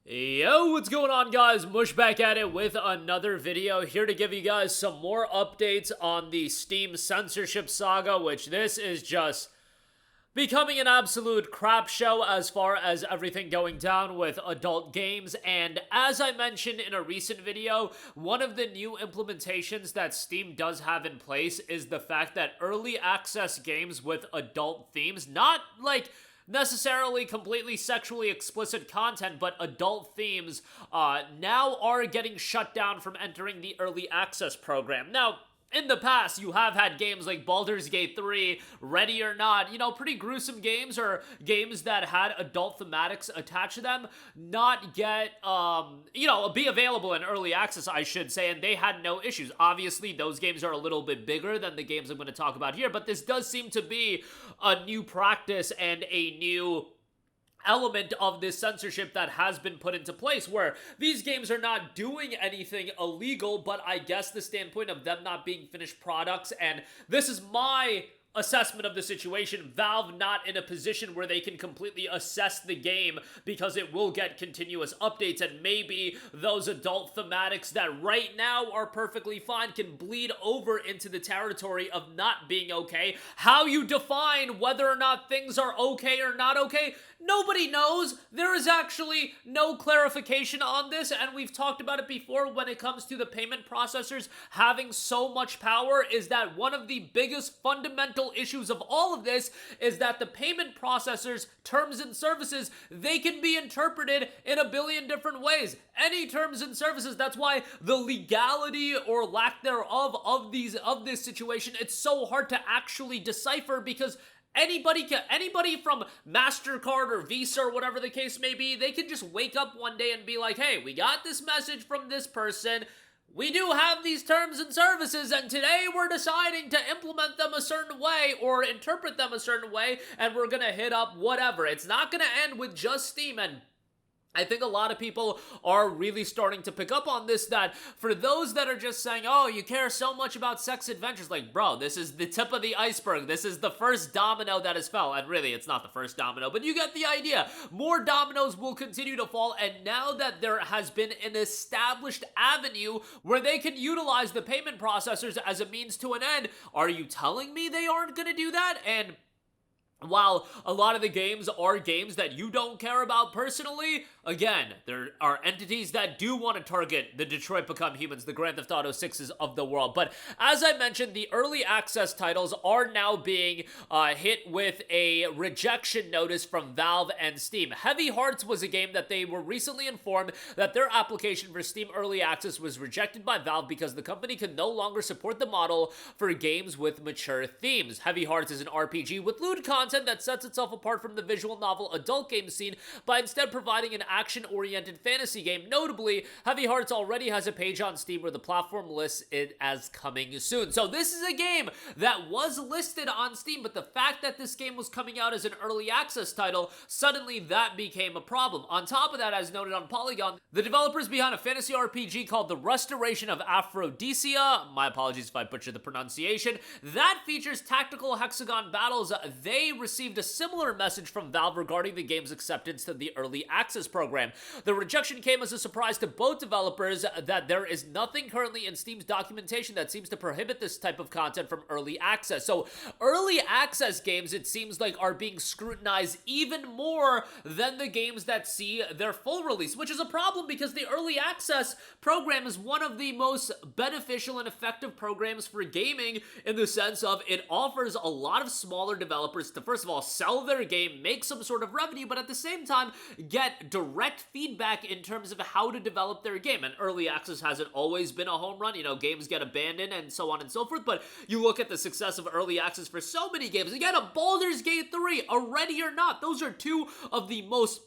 Yo, what's going on, guys? Mush back at it with another video, here to give you guys some more updates on the Steam censorship saga, which this is just becoming an absolute crap show as far as everything going down with adult games. And as I mentioned in a recent video, one of the new implementations that Steam does have in place is the fact that early access games with adult themes, not like necessarily completely sexually explicit content, but adult themes now are getting shut down from entering the early access program. Now, in the past, you have had games like Baldur's Gate 3, Ready or Not, pretty gruesome games or games that had adult thematics attached to them, not get, be available in early access, I should say, and they had no issues. Obviously, those games are a little bit bigger than the games I'm going to talk about here, but this does seem to be a new practice and a new element of this censorship that has been put into place, where these games are not doing anything illegal, but I guess the standpoint of them not being finished products, and this is my assessment of the situation, Valve not in a position where they can completely assess the game because it will get continuous updates, and maybe those adult thematics that right now are perfectly fine can bleed over into the territory of not being okay. How you define whether or not things are okay or not okay, nobody knows. There is actually no clarification on this, and we've talked about it before when it comes to the payment processors having so much power. Is that one of the biggest fundamental issues of all of this is that the payment processors' terms and services, they can be interpreted in a billion different ways. Any terms and services, that's why the legality or lack thereof of this situation, it's so hard to actually decipher, because anybody from MasterCard or Visa or whatever the case may be, they can just wake up one day and be like, hey, we got this message from this person. We do have these terms and services, and today we're deciding to implement them a certain way or interpret them a certain way, and we're gonna hit up whatever. It's not gonna end with just Steam, and I think a lot of people are really starting to pick up on this, that for those that are just saying, oh, you care so much about sex adventures, like, bro, this is the tip of the iceberg. This is the first domino that has fell. And really, it's not the first domino, but you get the idea. More dominoes will continue to fall, and now that there has been an established avenue where they can utilize the payment processors as a means to an end, are you telling me they aren't going to do that? And while a lot of the games are games that you don't care about personally, again, there are entities that do want to target the Detroit Become Humans, the Grand Theft Auto 6s of the world. But as I mentioned, the early access titles are now being hit with a rejection notice from Valve and Steam. Heavy Hearts was a game that they were recently informed that their application for Steam Early Access was rejected by Valve because the company could no longer support the model for games with mature themes. Heavy Hearts is an RPG with lewd content that sets itself apart from the visual novel adult game scene by instead providing an action-oriented fantasy game. Notably, Heavy Hearts already has a page on Steam where the platform lists it as coming soon. So this is a game that was listed on Steam, but the fact that this game was coming out as an early access title, suddenly that became a problem. On top of that, as noted on Polygon, the developers behind a fantasy RPG called The Restoration of Aphrodisia, my apologies if I butchered the pronunciation, that features tactical hexagon battles. They received a similar message from Valve regarding the game's acceptance to the early access program. The rejection came as a surprise to both developers, that there is nothing currently in Steam's documentation that seems to prohibit this type of content from early access. So early access games, it seems like, are being scrutinized even more than the games that see their full release, which is a problem because the early access program is one of the most beneficial and effective programs for gaming, in the sense of it offers a lot of smaller developers to, first of all, sell their game, make some sort of revenue, but at the same time get direct feedback in terms of how to develop their game. And early access hasn't always been a home run. Games get abandoned and so on and so forth, but you look at the success of early access for so many games. Again, a Baldur's Gate 3, a Ready or Not, those are two of the most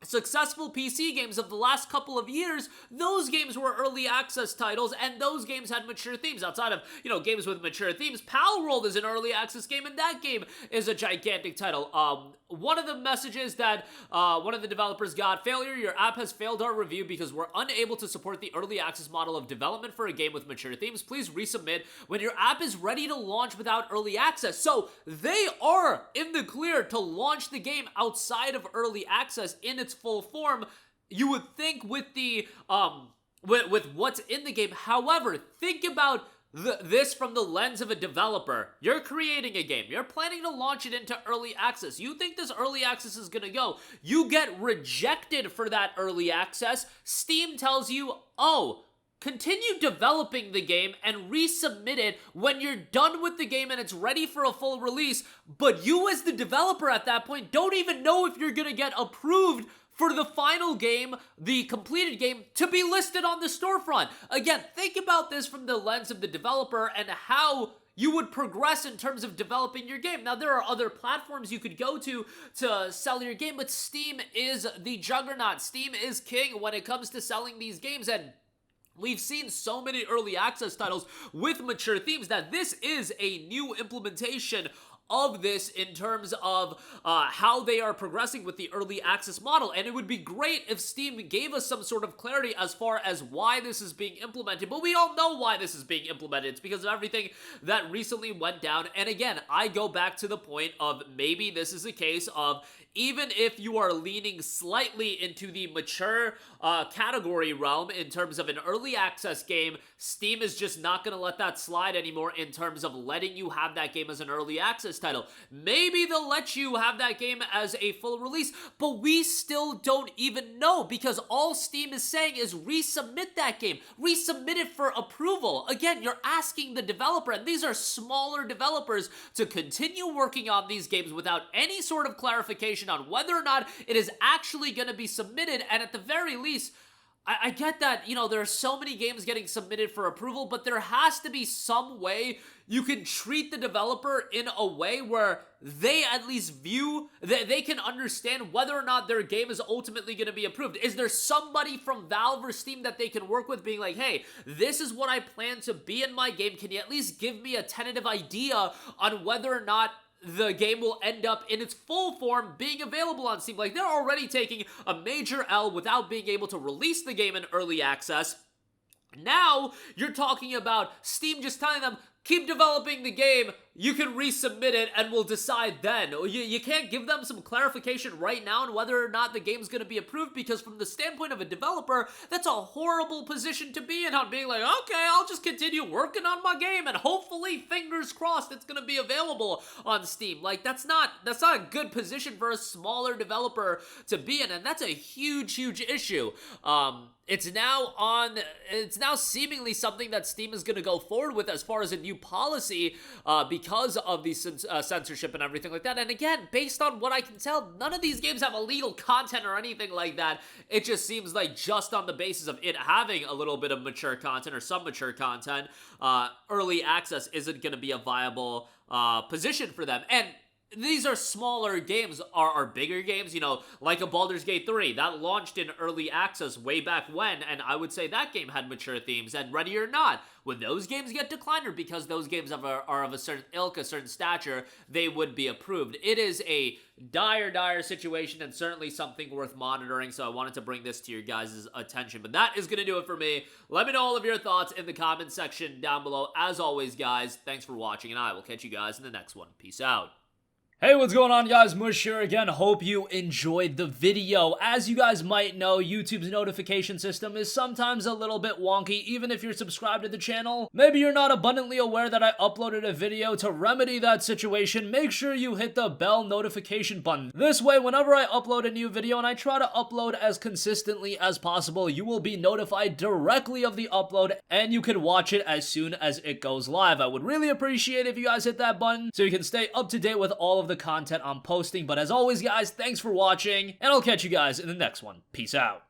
successful PC games of the last couple of years. Those games were early access titles, and those games had mature themes. Outside of, games with mature themes, Palworld is an early access game, and that game is a gigantic title. One of the messages that one of the developers got: failure, your app has failed our review because we're unable to support the early access model of development for a game with mature themes. Please resubmit when your app is ready to launch without early access. So they are in the clear to launch the game outside of early access in its full form. you would think with the with what's in the game. However, think about this from the lens of a developer. You're creating a game. You're planning to launch it into early access. You think this early access is gonna go. You get rejected for that early access. Steam tells you, oh, continue developing the game and resubmit it when you're done with the game and it's ready for a full release, but you as the developer at that point don't even know if you're gonna get approved for the final game, the completed game, to be listed on the storefront. Again, think about this from the lens of the developer and how you would progress in terms of developing your game. Now, there are other platforms you could go to sell your game, but Steam is the juggernaut. Steam is king when it comes to selling these games, and we've seen so many early access titles with mature themes that this is a new implementation of this in terms of how they are progressing with the early access model. And it would be great if Steam gave us some sort of clarity as far as why this is being implemented. But we all know why this is being implemented. It's because of everything that recently went down. And again, I go back to the point of maybe this is a case of even if you are leaning slightly into the mature category realm in terms of an early access game, Steam is just not going to let that slide anymore in terms of letting you have that game as an early access title. Maybe they'll let you have that game as a full release, but we still don't even know because all Steam is saying is resubmit that game. Resubmit it for approval. Again, you're asking the developer, and these are smaller developers, to continue working on these games without any sort of clarification on whether or not it is actually going to be submitted. And at the very least, I get that, you know, there are so many games getting submitted for approval, but there has to be some way you can treat the developer in a way where they at least view, that they can understand whether or not their game is ultimately going to be approved. Is there somebody from Valve or Steam that they can work with being like, hey, this is what I plan to be in my game. Can you at least give me a tentative idea on whether or not the game will end up in its full form being available on Steam? Like, they're already taking a major L without being able to release the game in early access. Now, you're talking about Steam just telling them, keep developing the game, you can resubmit it, and we'll decide then. You can't give them some clarification right now on whether or not the game's going to be approved, because from the standpoint of a developer, that's a horrible position to be in, on being like, okay, I'll just continue working on my game, and hopefully, fingers crossed, it's going to be available on Steam. Like, that's not a good position for a smaller developer to be in, and that's a huge, huge issue. It's now seemingly something that Steam is going to go forward with as far as a new policy because of the censorship and everything like that. And again, based on what I can tell, none of these games have illegal content or anything like that. It just seems like just on the basis of it having a little bit of mature content or some mature content, early access isn't going to be a viable position for them. And these are smaller games, are bigger games, you know, like a Baldur's Gate 3, that launched in early access way back when, and I would say that game had mature themes. And Ready or Not, when those games get declined, or because those games are of a certain ilk, a certain stature, they would be approved. It is a dire situation, and certainly something worth monitoring, so I wanted to bring this to your guys' attention. But that is going to do it for me. Let me know all of your thoughts in the comment section down below. As always, guys, thanks for watching, and I will catch you guys in the next one. Peace out. Hey, what's going on, guys? Mush here again. Hope you enjoyed the video. As you guys might know, YouTube's notification system is sometimes a little bit wonky, even if you're subscribed to the channel. Maybe you're not abundantly aware that I uploaded a video. To remedy that situation, make sure you hit the bell notification button. This way, whenever I upload a new video, and I try to upload as consistently as possible, you will be notified directly of the upload, and you can watch it as soon as it goes live. I would really appreciate if you guys hit that button so you can stay up to date with all of the content I'm posting. But as always, guys, thanks for watching, and I'll catch you guys in the next one. Peace out.